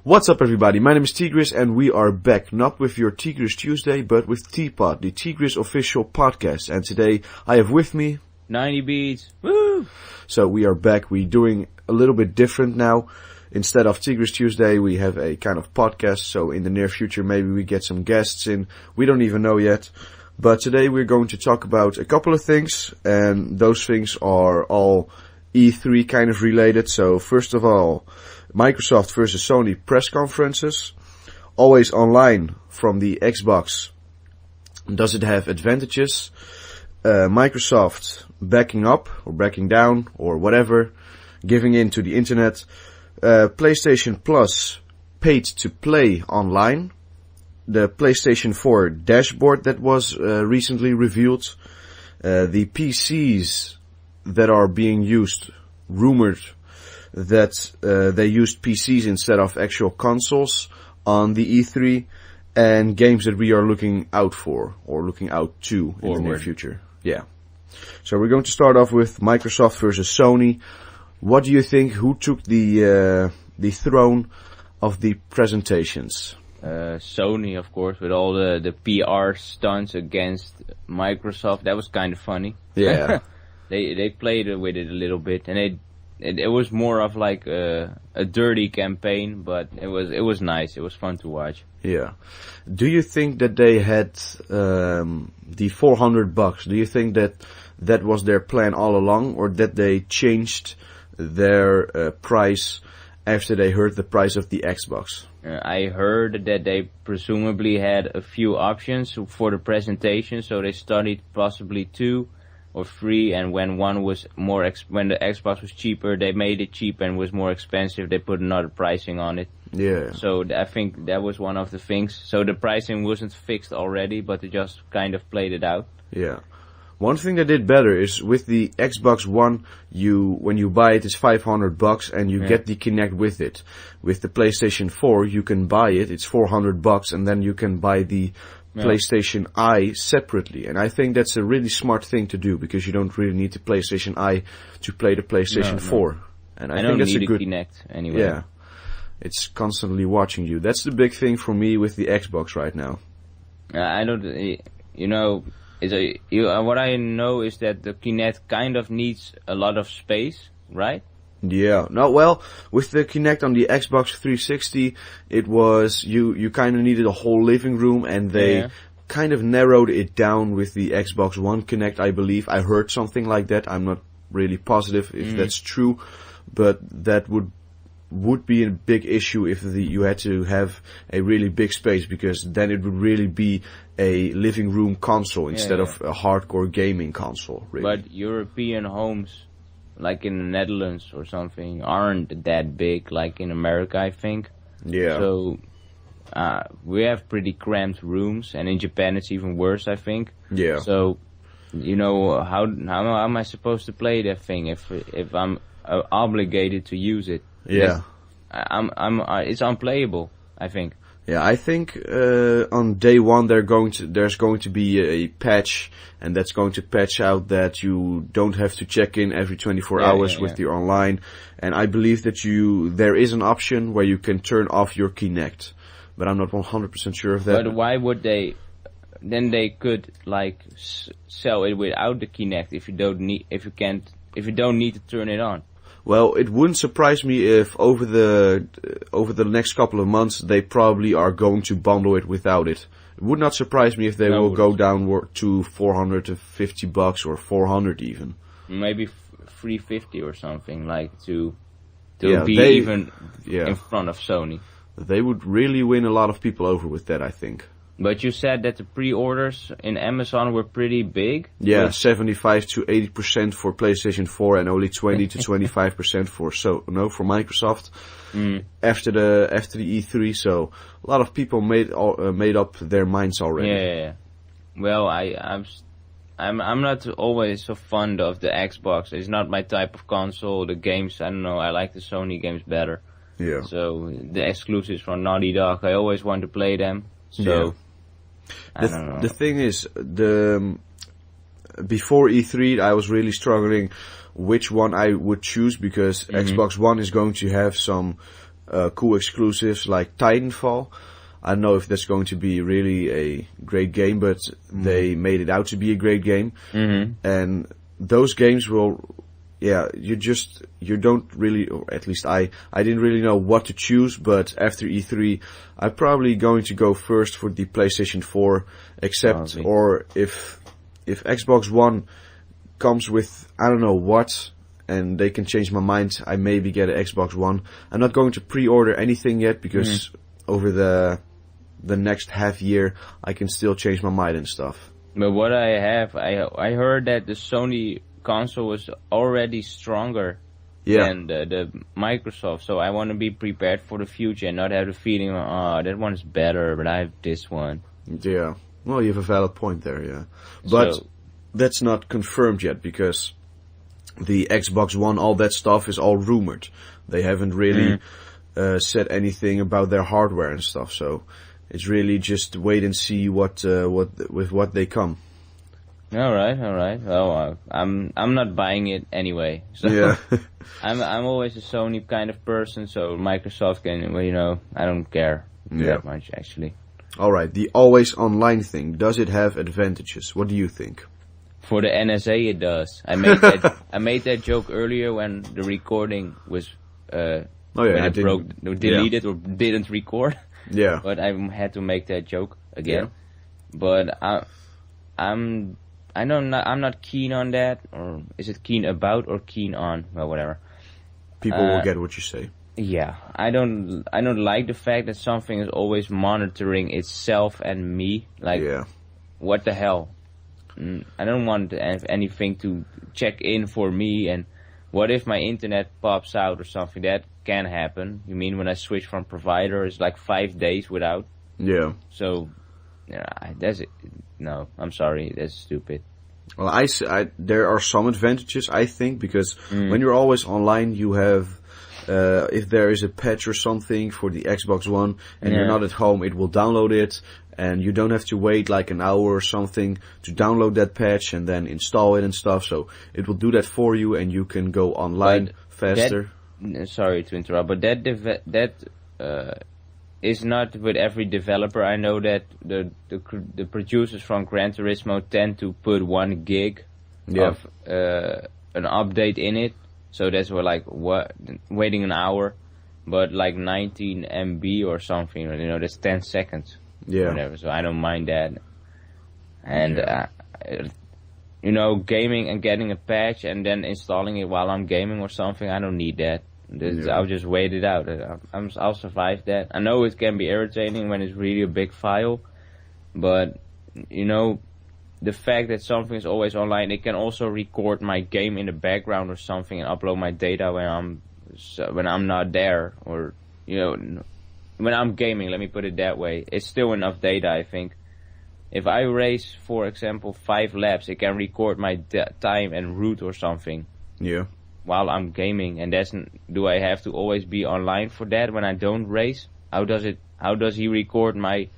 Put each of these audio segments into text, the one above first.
What's up everybody, my name is T-Grizz and we are back, not with your T-Grizz Tuesday, but with T-Pod, the T-Grizz official podcast. And today I have with me... 90Beats, woo! So we are back, we're doing a little bit different now. Instead of T-Grizz Tuesday, we have a kind of podcast, so in the near future maybe we get some guests in. We don't even know yet. But today we're going to talk about a couple of things, and those things are all E3 kind of related. So first of all, Microsoft versus Sony press conferences. Always online from the Xbox. Does it have advantages? Microsoft backing up or backing down or whatever, giving in to the internet. PlayStation Plus paid to play online. The PlayStation 4 dashboard that was recently revealed. The PCs that are being used, rumored that they used PCs instead of actual consoles on the E3, and games that we are looking out for or looking out to in the near future. Yeah. So we're going to start off with Microsoft versus Sony. What do you think? Who took the throne of the presentations? Sony, of course, with all the PR stunts against Microsoft. That was kind of funny. Yeah. They played with it a little bit, and it was more of like a dirty campaign, but it was nice. It was fun to watch. Yeah. Do you think that they had the $400? Do you think that was their plan all along, or that they changed their price after they heard the price of the Xbox? I heard that they presumably had a few options for the presentation, so they studied possibly 2 or 3, and when one was when the Xbox was cheaper, they made it cheap, and was more expensive, they put another pricing on it. Yeah. So I think that was one of the things. So the pricing wasn't fixed already, but they just kind of played it out. Yeah. One thing they did better is with the Xbox One, when you buy it, it's $500 and you get the Kinect with it. With the PlayStation 4, you can buy it, it's $400, and then you can buy the PlayStation Eye separately. And I think that's a really smart thing to do, because you don't really need the PlayStation Eye to play the PlayStation 4. And I think that's a good Kinect anyway. Yeah. It's constantly watching you. That's the big thing for me with the Xbox right now. I don't, what I know is that the Kinect kind of needs a lot of space, right? Yeah. No, well, with the Kinect on the Xbox 360, it was, you kind of needed a whole living room, and they kind of narrowed it down with the Xbox One Kinect, I believe. I heard something like that. I'm not really positive if that's true, but that would be a big issue if you had to have a really big space, because then it would really be a living room console instead of a hardcore gaming console, really. But European homes, like in the Netherlands or something, aren't that big like in America, I think. Yeah. So we have pretty cramped rooms, and in Japan it's even worse, I think. Yeah. So how am I supposed to play that thing if I'm obligated to use it? Yeah. It's unplayable, I think. Yeah, I think on day one there's going to be a patch, and that's going to patch out that you don't have to check in every 24 hours with your online. And I believe that there is an option where you can turn off your Kinect, but I'm not 100% sure of that. But why would they? Then they could like sell it without the Kinect if you don't need to turn it on. Well, it wouldn't surprise me if over the next couple of months they probably are going to bundle it without it. It would not surprise me if they will go down to $450 or $400 even. Maybe $350 or something, like to be in front of Sony. They would really win a lot of people over with that, I think. But you said that the pre-orders in Amazon were pretty big? Yeah, 75 to 80% for PlayStation 4 and only 20 to 25% for Microsoft after the E3. So a lot of people made up their minds already. Yeah. Well, I'm not always so fond of the Xbox. It's not my type of console. The games, I don't know, I like the Sony games better. Yeah. So the exclusives from Naughty Dog, I always want to play them. So the thing is, before E3 I was really struggling which one I would choose, because Xbox One is going to have some cool exclusives like Titanfall. I don't know if that's going to be really a great game, but they made it out to be a great game. And those games will, you don't really, or at least I didn't really know what to choose, but after E3, I'm probably going to go first for the PlayStation 4, or if Xbox One comes with, I don't know what, and they can change my mind, I maybe get an Xbox One. I'm not going to pre-order anything yet, because over the next half year, I can still change my mind and stuff. But what I heard that the Sony console was already stronger than the Microsoft, so I want to be prepared for the future and not have the feeling, oh, that one's better, but I have this one. Yeah, well, you have a valid point there, yeah. But that's not confirmed yet, because the Xbox One, all that stuff is all rumored. They haven't really said anything about their hardware and stuff, so it's really just wait and see with what they come. All right. Well, I'm not buying it anyway. So yeah. I'm always a Sony kind of person, so Microsoft can, I don't care that much actually. All right, the always online thing, does it have advantages? What do you think? For the NSA, it does. I made that joke earlier when the recording was when it broke, deleted or didn't record. Yeah. But I had to make that joke again. Yeah. But I'm not keen on that, or is it keen about or keen on? Well, whatever. People will get what you say. Yeah, I don't like the fact that something is always monitoring itself and me. Like, what the hell? I don't want anything to check in for me. And what if my internet pops out or something? That can happen. You mean when I switch from provider, it's like 5 days without? Yeah. So, that's it. No, I'm sorry, that's stupid. Well, there are some advantages, I think, because when you're always online, you have, if there is a patch or something for the Xbox One, and you're not at home, it will download it, and you don't have to wait like an hour or something to download that patch and then install it and stuff, so it will do that for you, and you can go online faster. Sorry to interrupt, but that is not with every developer. I know that the producers from Gran Turismo tend to put 1 gig of an update in it, so that's waiting an hour, but like 19 MB or something, that's 10 seconds. Yeah. Whatever. So I don't mind that. And gaming and getting a patch and then installing it while I'm gaming or something, I don't need that. I'll just wait it out. I'll survive that. I know it can be irritating when it's really a big file, but the fact that something is always online, it can also record my game in the background or something and upload my data when I'm not there, or when I'm gaming. Let me put it that way. It's still enough data, I think. If I race, for example, 5 laps, it can record my time and route or something. Yeah. While I'm gaming, and do I have to always be online for that when I don't race? How does he record my,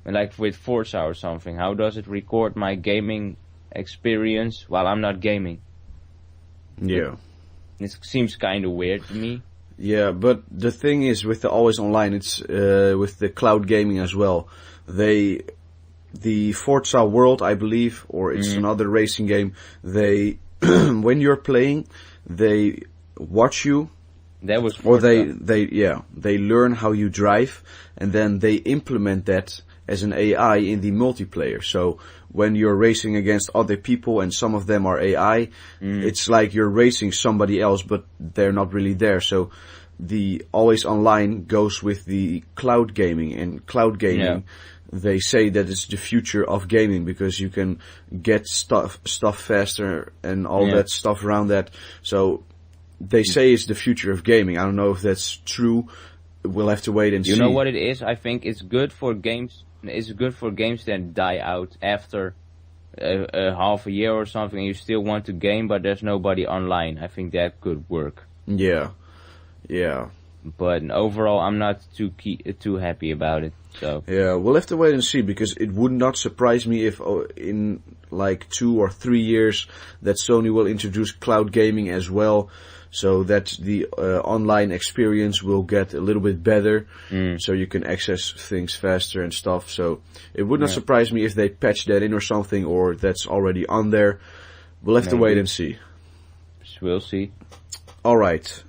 like with Forza or something, how does it record my gaming experience while I'm not gaming? Yeah. It seems kind of weird to me. Yeah, but the thing is, with the always online, it's with the cloud gaming as well. The Forza World, I believe, or it's another racing game, when you're playing, they watch you. That was Forza. Or they learn how you drive, and then they implement that as an AI in the multiplayer. So when you're racing against other people and some of them are AI, it's like you're racing somebody else, but they're not really there. So the always online goes with the cloud gaming, and cloud gaming, they say that it's the future of gaming because you can get stuff faster and all that stuff around that. So they say it's the future of gaming. I don't know if that's true. We'll have to wait and see. You know what it is? I think it's good for games. It's good for games that die out after a half a year or something. You still want to game, but there's nobody online. I think that could work. Yeah. But overall, I'm not too happy about it. So yeah, we'll have to wait and see, because it would not surprise me if in like 2 or 3 years that Sony will introduce cloud gaming as well, so that the online experience will get a little bit better, so you can access things faster and stuff. So it would not surprise me if they patch that in or something, or that's already on there. We'll have to wait and see. We'll see. All right.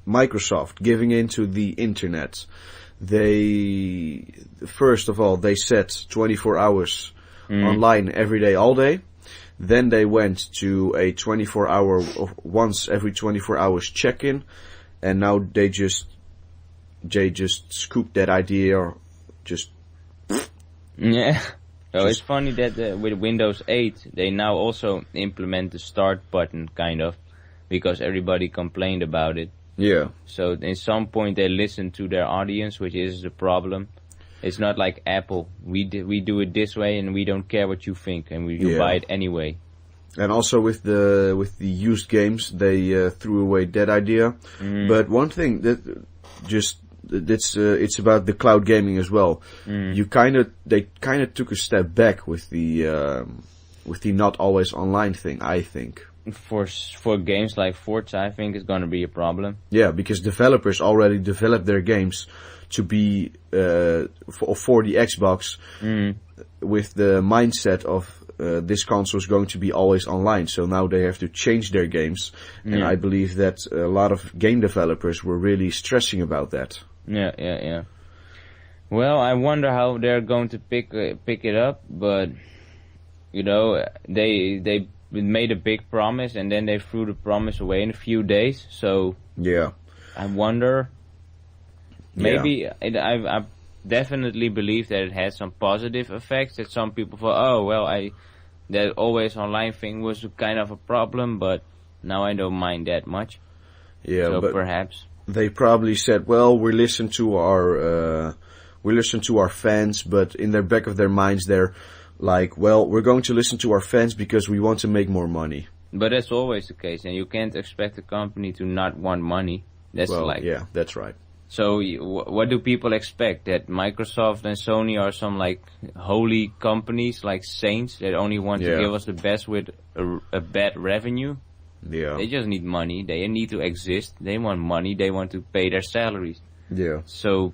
Microsoft giving into the internet. They, first of all, they set 24 hours online every day, all day. Then they went to a 24-hour, once every 24 hours check-in, and now they just scooped that idea, or just... Yeah. So it's funny that with Windows 8, they now also implement the start button, kind of, because everybody complained about it. Yeah. So at some point they listen to their audience, which is the problem. It's not like Apple. We do it this way, and we don't care what you think, and you buy it anyway. And also with the used games, they threw away that idea. But one thing that it's about the cloud gaming as well. They kind of took a step back with the not always online thing, I think. For games like Forza, I think it's going to be a problem. Yeah, because developers already developed their games to be for the Xbox with the mindset of this console is going to be always online. So now they have to change their games, and I believe that a lot of game developers were really stressing about that. Yeah. Well, I wonder how they're going to pick it up, but you know, they made a big promise, and then they threw the promise away in a few days. So yeah, I wonder. Maybe I definitely believe that it has some positive effects. That some people thought, oh well, that always online thing was kind of a problem, but now I don't mind that much. Yeah, so but perhaps they probably said, well, we listen to our fans, but in the back of their minds, they're like, well, we're going to listen to our fans because we want to make more money. But that's always the case, and you can't expect a company to not want money. That's yeah, that's right. So what do people expect? That Microsoft and Sony are some like holy companies, like saints, that only want to give us the best with a bad revenue? Yeah. They just need money. They need to exist. They want money. They want to pay their salaries. Yeah. So,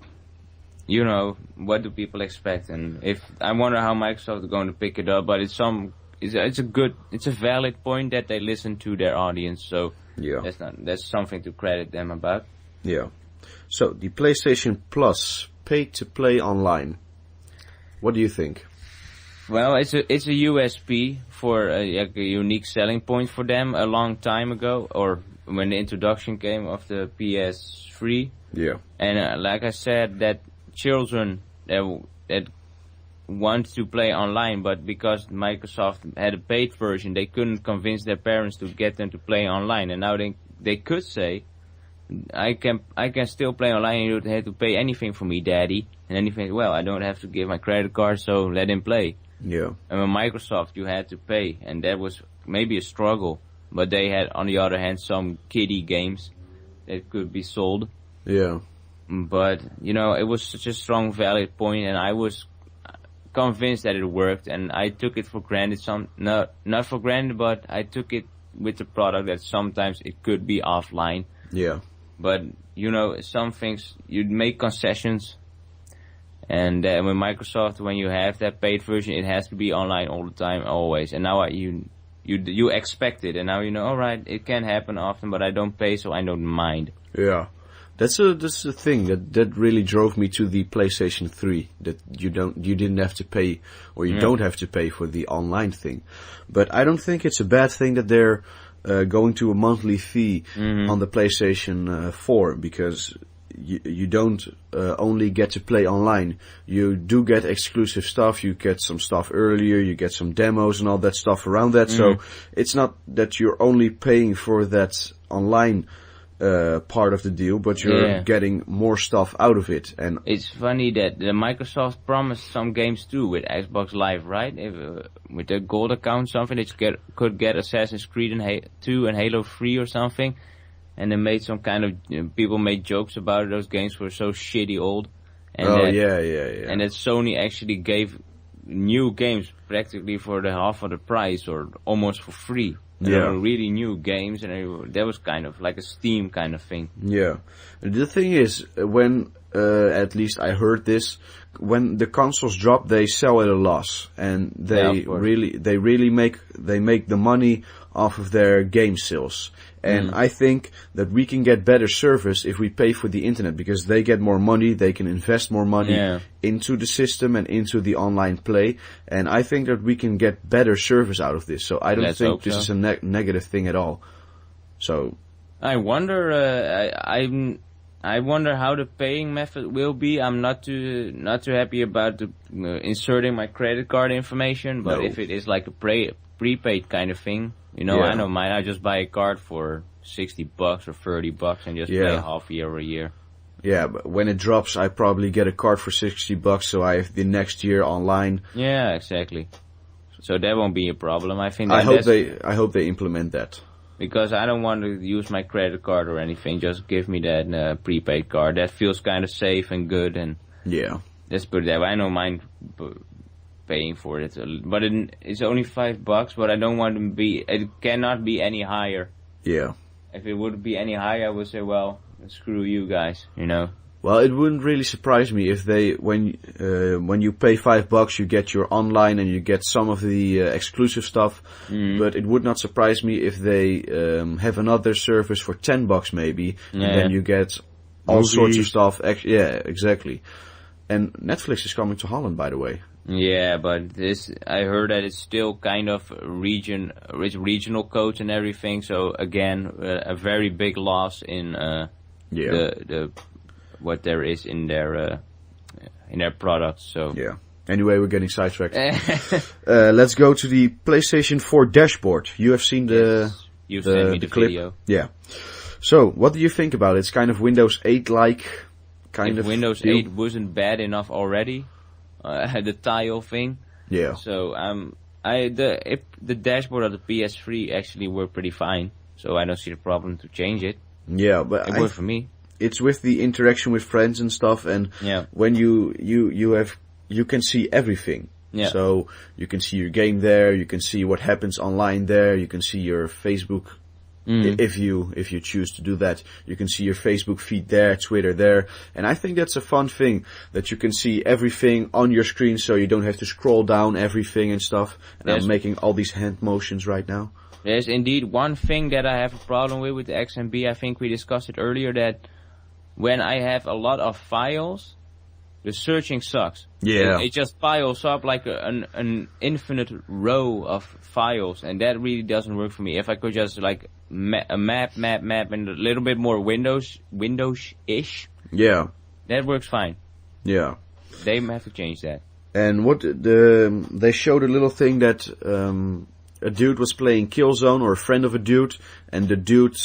you know, what do people expect? And I wonder how Microsoft is going to pick it up. But it's a valid point that they listen to their audience. So that's something to credit them about. Yeah. So the PlayStation Plus pay-to-play online. What do you think? Well, it's a USP for a unique selling point for them a long time ago, or when the introduction came of the PS3. Yeah. And like I said, that children that want to play online, but because Microsoft had a paid version, they couldn't convince their parents to get them to play online. And now they could say, I can still play online, and you don't have to pay anything for me, Daddy. And then you think, well, I don't have to give my credit card, so let him play. Yeah. And with Microsoft, you had to pay, and that was maybe a struggle. But they had, on the other hand, some kiddie games that could be sold. Yeah. But, you know, it was such a strong, valid point, and I was convinced that it worked, and I took it for granted. Not for granted, but I took it with the product that sometimes it could be offline. Yeah. But, you know, some things, you'd make concessions. And with Microsoft, when you have that paid version, it has to be online all the time, always. And now you expect it. And now you know, alright, it can happen often, but I don't pay, so I don't mind. Yeah. That's the thing that really drove me to the PlayStation 3. That you didn't have to pay, or you don't have to pay for the online thing. But I don't think it's a bad thing that they're going to a monthly fee on the PlayStation 4, because you don't only get to play online. You do get exclusive stuff. You get some stuff earlier. You get some demos and all that stuff around that. So it's not that you're only paying for that online part of the deal, but you're getting more stuff out of it. And it's funny that Microsoft promised some games too with Xbox Live, right? With the gold account, something that you could get Assassin's Creed 2 and Halo 3 or something. and they made some kind of people made jokes about it. Those games were so shitty old. And And that Sony actually gave new games practically for the half of the price or almost for free. They were really new games, and that was kind of like a Steam kind of thing. Yeah. The thing is, when at least I heard this, when the consoles drop, they sell at a loss, and they really make the money off of their game sales. And I think that we can get better service if we pay for the internet, because they get more money, they can invest more money into the system and into the online play. And I think that we can get better service out of this. So I don't think this is a negative thing at all. So I wonder, I wonder how the paying method will be. I'm not too happy about inserting my credit card information, but if it is like a prepaid kind of thing, you know, I don't mind. I just buy a card for $60 or $30 and just play half a year or a year. Yeah, but when it drops, I probably get a card for $60, so I have the next year online. Yeah, exactly. So that won't be a problem. I think. I hope they implement that. Because I don't want to use my credit card or anything. Just give me that prepaid card. That feels kind of safe and good. And let's put it that way. I don't mind paying for it, but it's only $5. But I don't want to be. It cannot be any higher. Yeah. If it would be any higher, I would say, well, screw you guys. You know. Well, it wouldn't really surprise me if they, when you pay $5, you get your online and you get some of the exclusive stuff. But it would not surprise me if they have another service for $10 maybe, and then you get all sorts of stuff. Yeah, exactly. And Netflix is coming to Holland, by the way. Yeah, but I heard that it's still kind of regional codes and everything. So again, a very big loss in the what there is in their products. So Anyway, we're getting sidetracked. Let's go to the PlayStation 4 dashboard. You have seen you've sent me the clip. video. Yeah. So, what do you think about it? It's kind of Windows 8-like kind of. If Windows deal. 8 wasn't bad enough already, the tile thing. Yeah. So the dashboard of the PS3 actually worked pretty fine. So I don't see the problem to change it. Yeah, but it worked for me. It's with the interaction with friends and stuff, and when you can see everything. Yeah. So you can see your game there, you can see what happens online there, you can see your Facebook if you choose to do that. You can see your Facebook feed there, Twitter there, and I think that's a fun thing that you can see everything on your screen, so you don't have to scroll down everything and stuff. And I'm making all these hand motions right now. There's indeed one thing that I have a problem with the XMB. I think we discussed it earlier, that when I have a lot of files, the searching sucks. Yeah. It just piles up like an infinite row of files, and that really doesn't work for me. If I could just like map, and a little bit more Windows-ish. Yeah. That works fine. Yeah. They have to change that. And they showed a little thing that a dude was playing Killzone, or a friend of a dude, and the dude.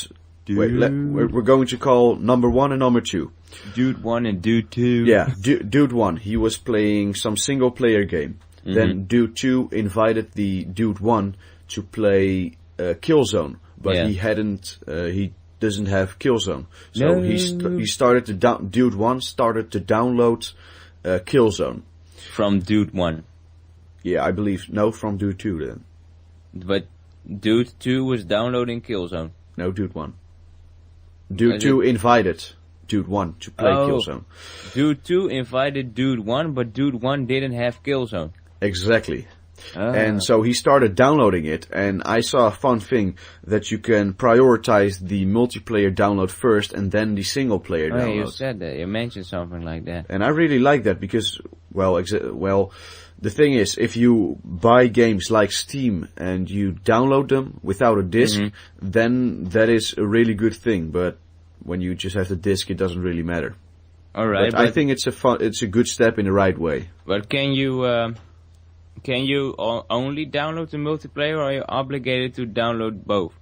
We're going to call number 1 and number 2. Dude 1 and Dude 2. Yeah, Dude 1, he was playing some single player game. Then Dude 2 invited the Dude 1 to play Killzone, but he doesn't have Killzone. So he started to Dude 1 started to download Killzone. From Dude 1. Yeah, I believe from Dude 2 then. But Dude 2 was downloading Killzone. No, Dude 1. Dude 2 invited Dude 1 to play Killzone. Dude 2 invited Dude 1, but Dude 1 didn't have Killzone. Exactly. And so he started downloading it, and I saw a fun thing that you can prioritize the multiplayer download first and then the single player download. You said that. You mentioned something like that. And I really like that because, the thing is, if you buy games like Steam and you download them without a disc, then that is a really good thing. But when you just have the disc, it doesn't really matter. All right, but I think it's a good step in the right way. But can you only download the multiplayer, or are you obligated to download both?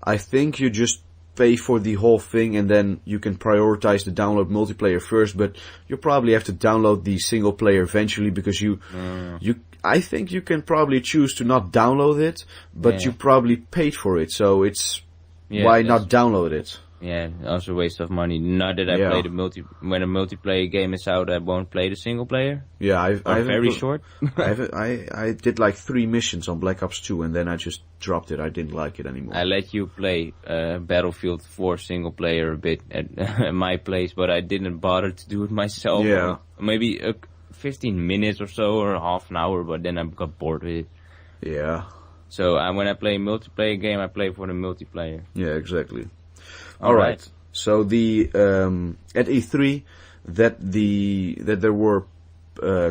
I think you just pay for the whole thing, and then you can prioritize the download multiplayer first, but you probably have to download the single player eventually, because I think you can probably choose to not download it, but you probably paid for it, so it's Yeah, why not download it? Yeah, also waste of money. Not that I play when a multiplayer game is out, I won't play the single player. Yeah, I very short. I did like 3 missions on Black Ops 2 and then I just dropped it. I didn't like it anymore. I let you play Battlefield 4 single player a bit at my place, but I didn't bother to do it myself. Yeah. Maybe 15 minutes or so, or half an hour, but then I got bored with it. Yeah. So when I play a multiplayer game, I play for the multiplayer. Yeah, exactly. All right. So the at E3 that there were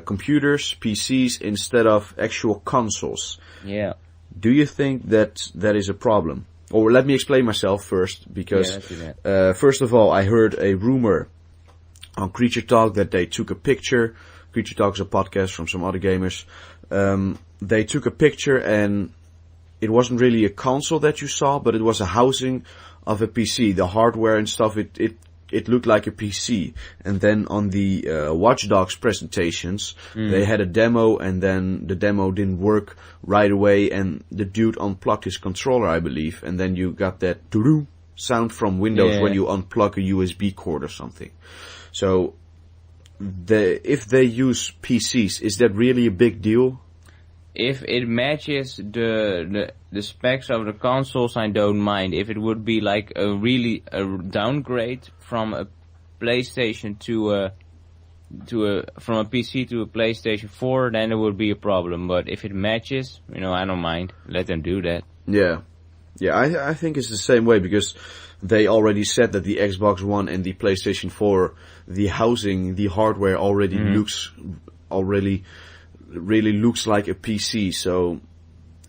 computers, PCs instead of actual consoles. Yeah. Do you think that is a problem? Or let me explain myself first, because first of all, I heard a rumor on Creature Talk that they took a picture. Creature Talk is a podcast from some other gamers. They took a picture and it wasn't really a console that you saw, but it was a housing of a PC. The hardware and stuff, it looked like a PC. And then on the Watch Dogs presentations, they had a demo, and then the demo didn't work right away, and the dude unplugged his controller, I believe, and then you got that doo-doo sound from Windows when you unplug a USB cord or something. So, if they use PCs, is that really a big deal? If it matches the specs of the consoles, I don't mind. If it would be like a downgrade from a PlayStation from a PC to a PlayStation 4, then it would be a problem. But if it matches, I don't mind. Let them do that. Yeah. Yeah, I think it's the same way, because they already said that the Xbox One and the PlayStation 4, the housing, the hardware already really looks like a PC, so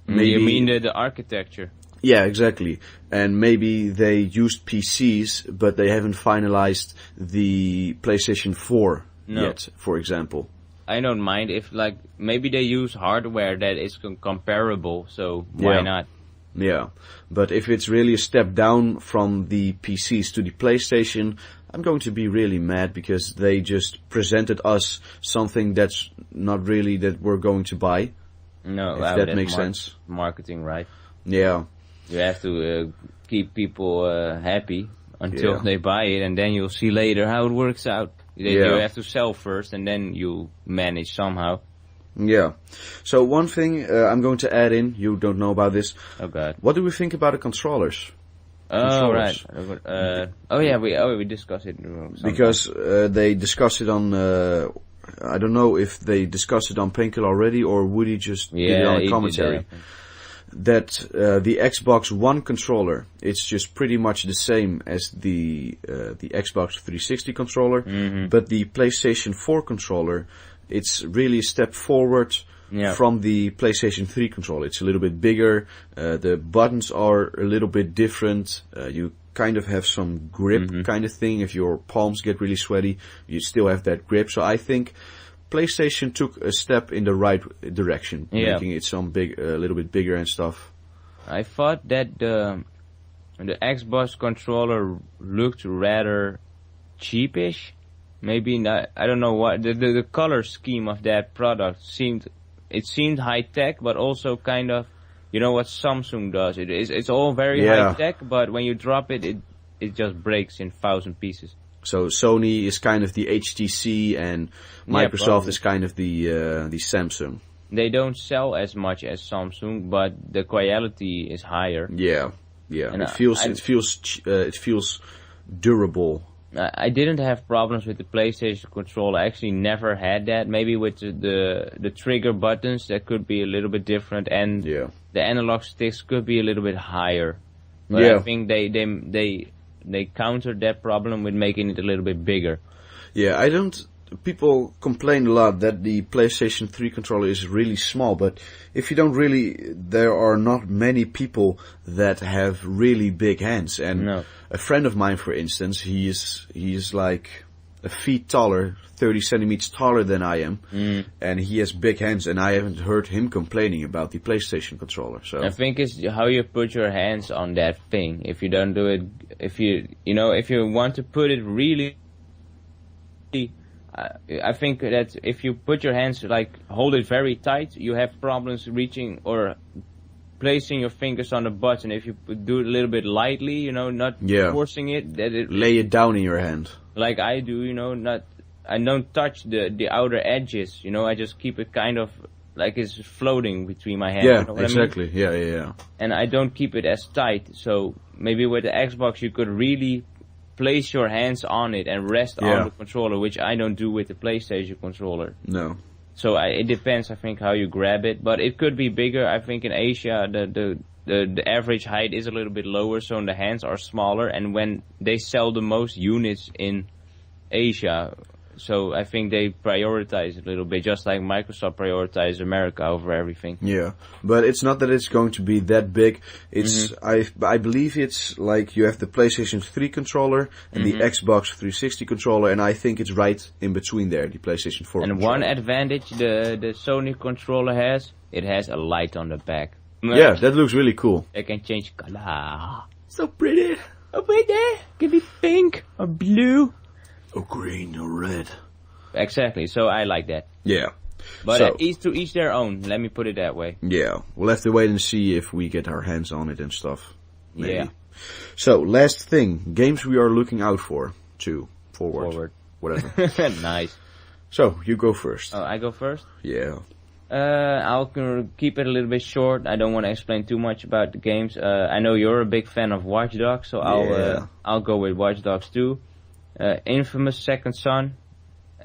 maybe... You mean the architecture? Yeah, exactly. And maybe they used PCs, but they haven't finalized the PlayStation 4 yet, for example. I don't mind if, maybe they use hardware that is comparable, so why not? Yeah, but if it's really a step down from the PCs to the PlayStation, I'm going to be really mad, because they just presented us something that's not really that we're going to buy. No, if that makes sense. Marketing, right? Yeah. You have to keep people happy until they buy it, and then you'll see later how it works out. You have to sell first, and then you manage somehow. Yeah. So one thing I'm going to add in, you don't know about this. Oh God. What do we think about the controllers? Oh, right. We discussed it. Because they discussed it on, I don't know if they discussed it on Painkiller already, or Woody just did it on a commentary. That the Xbox One controller, it's just pretty much the same as the Xbox 360 controller, but the PlayStation 4 controller, it's really a step forward from the PlayStation 3 controller. It's a little bit bigger, the buttons are a little bit different, you kind of have some grip kind of thing. If your palms get really sweaty, you still have that grip. So I think PlayStation took a step in the right direction, making it a little bit bigger and stuff. I thought that the Xbox controller looked rather cheapish. Maybe not. I don't know what the color scheme of that product seemed high tech, but also kind of, what Samsung does. It's all very high tech, but when you drop it just breaks in 1,000 pieces. So Sony is kind of the HTC, and Microsoft is kind of the Samsung. They don't sell as much as Samsung, but the quality is higher. Yeah. And it feels durable. I didn't have problems with the PlayStation controller. I actually never had that. Maybe with the trigger buttons, that could be a little bit different, and the analog sticks could be a little bit higher. But I think they countered that problem with making it a little bit bigger. Yeah, people complain a lot that the PlayStation 3 controller is really small, but if you there are not many people that have really big hands. And a friend of mine, for instance, he is like a feet taller, 30 centimeters taller than I am, and he has big hands, and I haven't heard him complaining about the PlayStation controller. So I think it's how you put your hands on that thing. If you don't do it, if you want to put it really, I think that if you put your hands, hold it very tight, you have problems reaching or placing your fingers on the button. If you do it a little bit lightly, you know, not forcing it, that it lay it down in your hand. Like I do, you know, I don't touch the outer edges, you know, I just keep it kind of like it's floating between my hands. Yeah, you know what exactly. I mean? Yeah. And I don't keep it as tight, so maybe with the Xbox you could really place your hands on it and rest on the controller, which I don't do with the PlayStation controller. No. So it depends, I think, how you grab it, but it could be bigger. I think in Asia the average height is a little bit lower, so the hands are smaller, and when they sell the most units in Asia, so I think they prioritize it a little bit, just like Microsoft prioritizes America over everything. Yeah, but it's not that it's going to be that big. It's I believe it's like you have the PlayStation 3 controller and the Xbox 360 controller, and I think it's right in between there, the PlayStation 4 and controller. one advantage the Sony controller has, it has a light on the back. Yeah, that looks really cool. It can change color. So pretty. Oh, pretty. Could be pink or blue. Or green or red. Exactly, so I like that. Yeah. But so, each their own, let me put it that way. Yeah, we'll have to wait and see if we get our hands on it and stuff. Maybe. Yeah. So, last thing, games we are looking out for. Forward. Whatever. Nice. So, you go first. Oh, I go first? Yeah. I'll keep it a little bit short. I don't want to explain too much about the games. I know you're a big fan of Watch Dogs, so I'll go with Watch Dogs 2. Infamous Second Son.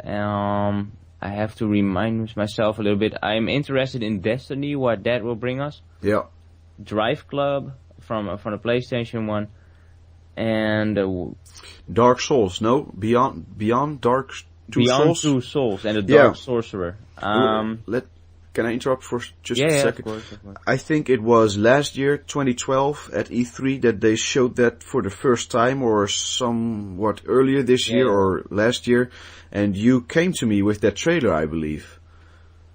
I have to remind myself a little bit. I'm interested in Destiny, what that will bring us. Yeah. Drive Club from the PlayStation 1. And Dark Souls, no? Beyond Dark Two Beyond Souls? Two Souls and the Dark Sorcerer. Can I interrupt for just a yeah, second? Of course. I think it was last year, 2012, at E3 that they showed that for the first time, or somewhat earlier this year or last year, and you came to me with that trailer, I believe.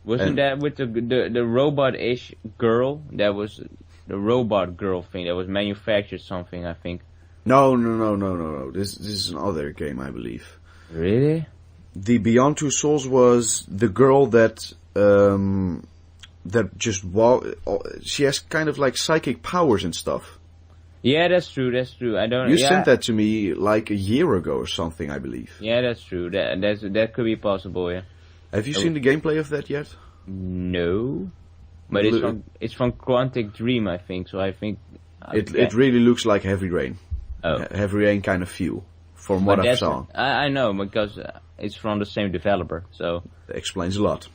Wasn't that with the robot-ish girl? That was the robot girl thing that was manufactured something, I think. No. This is another game, I believe. Really? The Beyond Two Souls was the girl that she has kind of like psychic powers and stuff. Yeah, that's true. You sent that to me like a year ago or something, I believe. Yeah, that's true. That could be possible. Yeah. Have you seen the gameplay of that yet? No, but it's from Quantic Dream, I think. So I think it really looks like Heavy Rain. Oh. Heavy Rain kind of feel from what I saw. I know because it's from the same developer, so that explains a lot.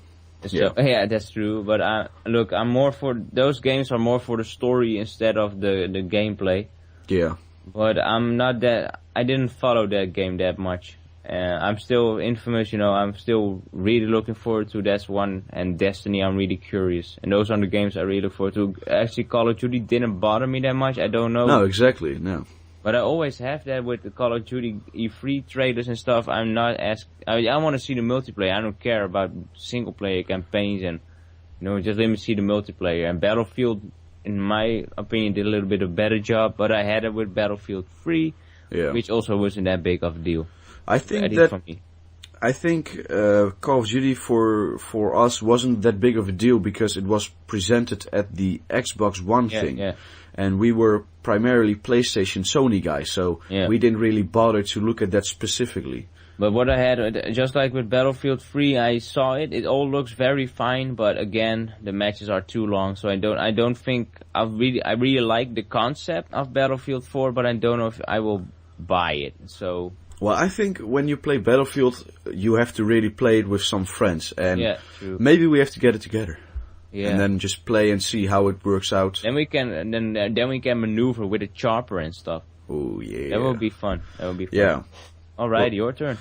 So, yeah, that's true. But look, I'm more for those games are more for the story instead of the gameplay. Yeah. But I'm not that. I didn't follow that game that much. I'm still Infamous, you know. I'm still really looking forward to that one, and Destiny. I'm really curious, and those are the games I really look forward to. Actually, Call of Duty didn't bother me that much. I don't know. No, exactly. No. But I always have that with the Call of Duty E3 trailers and stuff. I'm not as I want to see the multiplayer. I don't care about single player campaigns and just let me see the multiplayer. And Battlefield, in my opinion, did a little bit of better job. But I had it with Battlefield 3, which also wasn't that big of a deal. I think Call of Duty for us wasn't that big of a deal because it was presented at the Xbox One thing. Yeah. And we were primarily PlayStation Sony guys, so we didn't really bother to look at that specifically. But what I had, just like with Battlefield 3, I saw it. It all looks very fine, but again, the matches are too long. So I don't think I really like the concept of Battlefield 4, but I don't know if I will buy it. So. Well, I think when you play Battlefield, you have to really play it with some friends, and maybe we have to get it together. Yeah. And then just play and see how it works out. Then we can maneuver with a chopper and stuff. Oh yeah. That would be fun. Yeah. Alright, your turn.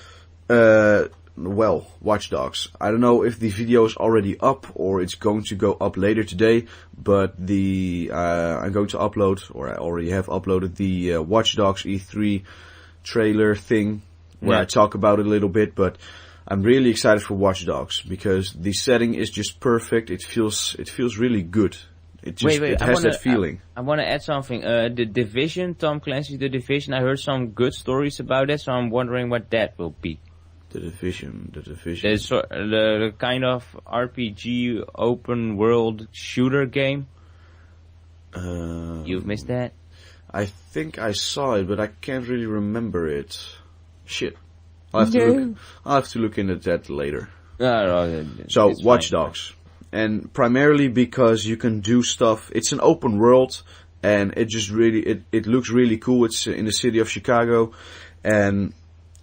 Well, Watch Dogs. I don't know if the video is already up or it's going to go up later today, but I'm going to upload, or I already have uploaded the Watch Dogs E3 trailer thing where I talk about it a little bit, but I'm really excited for Watch Dogs because the setting is just perfect. It feels really good. It has that feeling. I want to add something. The Division, Tom Clancy's The Division. I heard some good stories about it, so I'm wondering what that will be. The Division. The kind of RPG open world shooter game. You've missed that? I think I saw it, but I can't really remember it. Shit. I'll have to look into that later. So, Watch Dogs. And primarily because you can do stuff. It's an open world, and it just really, it looks really cool. It's in the city of Chicago, and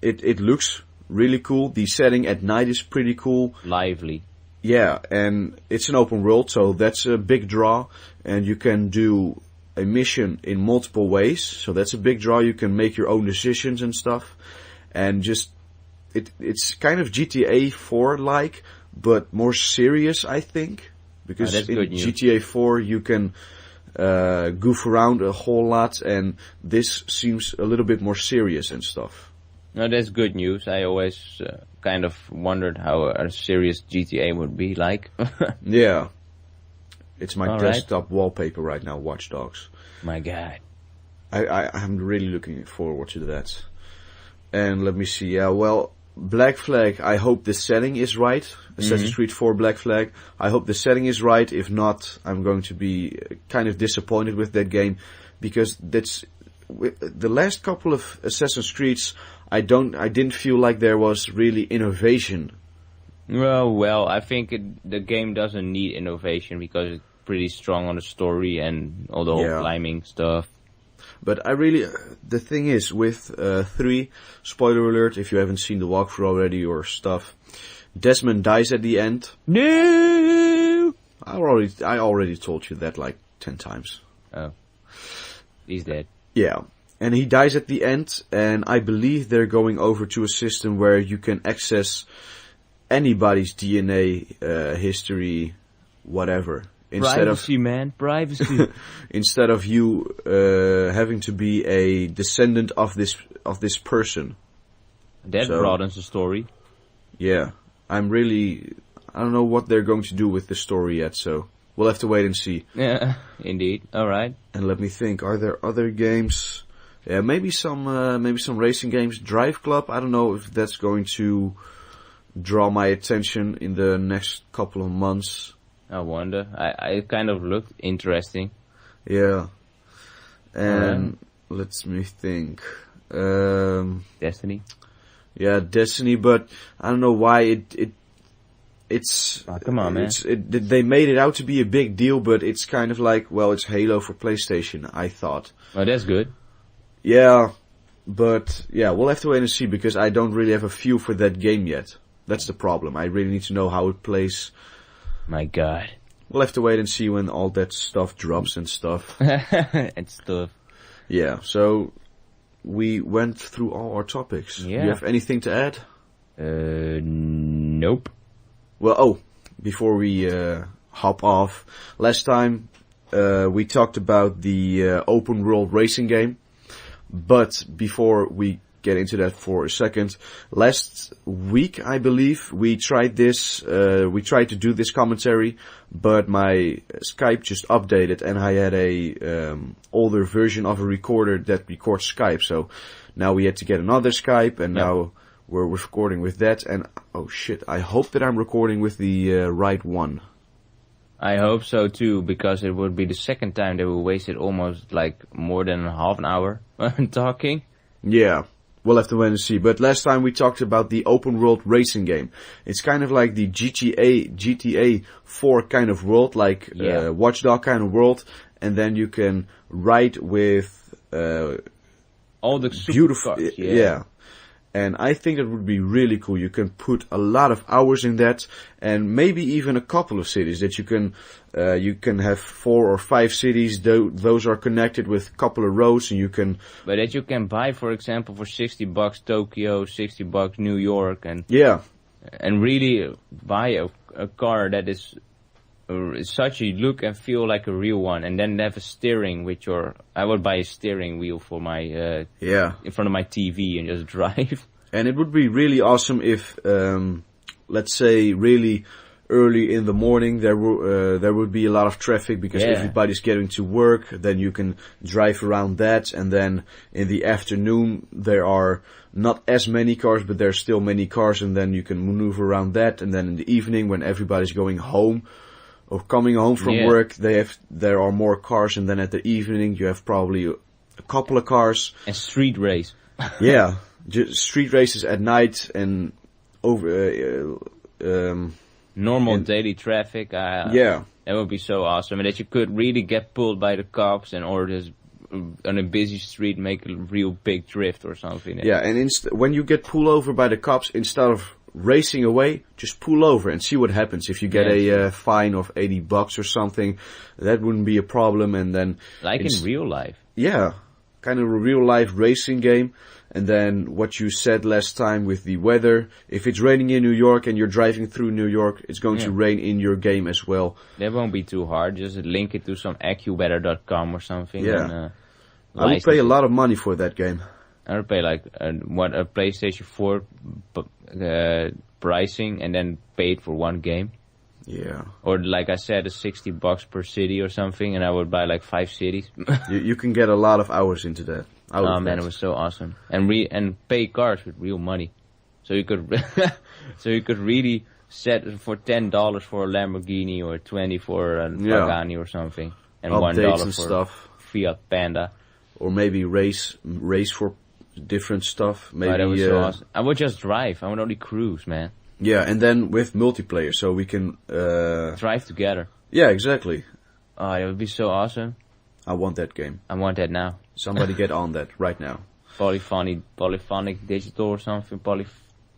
it looks really cool. The setting at night is pretty cool. Lively. Yeah, and it's an open world, so that's a big draw. And you can do a mission in multiple ways, so that's a big draw. You can make your own decisions and stuff. And just, it's kind of GTA 4-like, but more serious, I think. Because in GTA 4 you can goof around a whole lot, and this seems a little bit more serious and stuff. No, that's good news. I always kind of wondered how a serious GTA would be like. Yeah. It's my desktop wallpaper right now, Watch Dogs. My God. I'm really looking forward to that. And let me see, yeah, well, Black Flag, I hope the setting is right. Assassin's Creed 4 Black Flag. I hope the setting is right. If not, I'm going to be kind of disappointed with that game. Because that's, the last couple of Assassin's Creeds, I didn't feel like there was really innovation. Well, I think the game doesn't need innovation because it's pretty strong on the story and all the whole climbing stuff. But the thing is, with 3, spoiler alert, if you haven't seen the walkthrough already or stuff, Desmond dies at the end. No! I already told you that like 10 times. Oh. He's dead. Yeah. And he dies at the end, and I believe they're going over to a system where you can access anybody's DNA, history, whatever. Privacy. Instead of you having to be a descendant of this person. That broadens the story. Yeah. I don't know what they're going to do with the story yet, so we'll have to wait and see. Yeah, indeed. Alright. And let me think, are there other games? Yeah, maybe some racing games. Drive Club, I don't know if that's going to draw my attention in the next couple of months. I wonder. I kind of looked interesting. Yeah. And let me think. Destiny? Yeah, Destiny, but I don't know why it's... Oh, come on, man. They made it out to be a big deal, but it's kind of like, well, it's Halo for PlayStation, I thought. Oh, that's good. Yeah, but yeah, we'll have to wait and see, because I don't really have a feel for that game yet. That's the problem. I really need to know how it plays. My God. We'll have to wait and see when all that stuff drops and stuff. And stuff. Yeah, so we went through all our topics. Yeah. Do you have anything to add? Nope. Well, before we hop off, last time we talked about the open world racing game. But before we get into that for a second, last week, I believe, we tried to do this commentary, but my Skype just updated and I had a older version of a recorder that records Skype, so now we had to get another Skype, and now we're recording with that, and oh shit, I hope that I'm recording with the right one. I hope so too, because it would be the second time that we wasted almost like more than half an hour talking. Yeah. We'll have to wait and see. But last time we talked about the open world racing game. It's kind of like the GTA 4 kind of world, like Watch Dogs kind of world. And then you can ride with all the super beautiful cars, yeah. And I think that would be really cool. You can put a lot of hours in that, and maybe even a couple of cities that you can have 4 or 5 cities. Those are connected with a couple of roads, and you can. But that you can buy, for example, for $60 Tokyo, $60 New York, and really buy a car that is such a look and feel like a real one, and then have a steering with I would buy a steering wheel for my in front of my TV and just drive. And it would be really awesome if let's say really early in the morning there would be a lot of traffic because everybody's getting to work, then you can drive around that, and then in the afternoon there are not as many cars, but there's still many cars, and then you can maneuver around that, and then in the evening when everybody's going home, or coming home from work, there are more cars, and then at the evening you have probably a couple of cars. And street race. Yeah, just street races at night and over normal daily traffic. Yeah, that would be so awesome, and that you could really get pulled by the cops and or just on a busy street make a real big drift or something. Yeah, and when you get pulled over by the cops, instead of racing away, just pull over and see what happens. If you get a fine of $80 or something, that wouldn't be a problem. And then like in real life. Yeah, kind of a real life racing game. And then what you said last time with the weather, if it's raining in New York and you're driving through New York, it's going to rain in your game as well. That won't be too hard. Just link it to some AccuWeather.com or something. Yeah. I would pay a lot of money for that game. I would pay like a PlayStation 4 pricing and then pay it for one game. Yeah. Or like I said, $60 per city or something, and I would buy like 5 cities. you can get a lot of hours into that. Oh man, it was so awesome. And pay cars with real money. So you could really set for $10 for a Lamborghini or 20 for a Pagani or something, and $1 for stuff. Fiat Panda. Or maybe race for different stuff. Maybe that was so awesome. I would just drive. I would only cruise, man. Yeah, and then with multiplayer, so we can drive together. Yeah, exactly. Oh, it would be so awesome. I want that game. I want that now. Somebody get on that right now. Polyphonic Digital or something.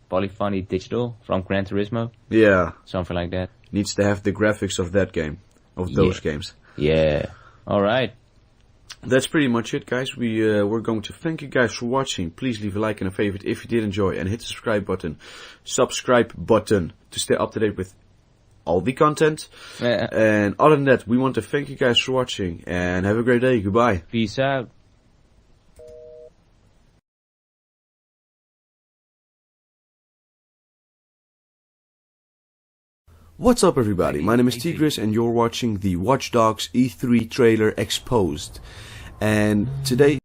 Polyphonic Digital from Gran Turismo. Yeah. Something like that. Needs to have the graphics of that game. Of those games. Yeah. Alright. That's pretty much it, guys. We're going to thank you guys for watching. Please leave a like and a favorite if you did enjoy, and hit the subscribe button to stay up to date with all the content. And other than that, we want to thank you guys for watching, and have a great day. Goodbye. Peace out. What's up, everybody? My name is T-Grizz, and you're watching the Watch Dogs E3 trailer exposed. And today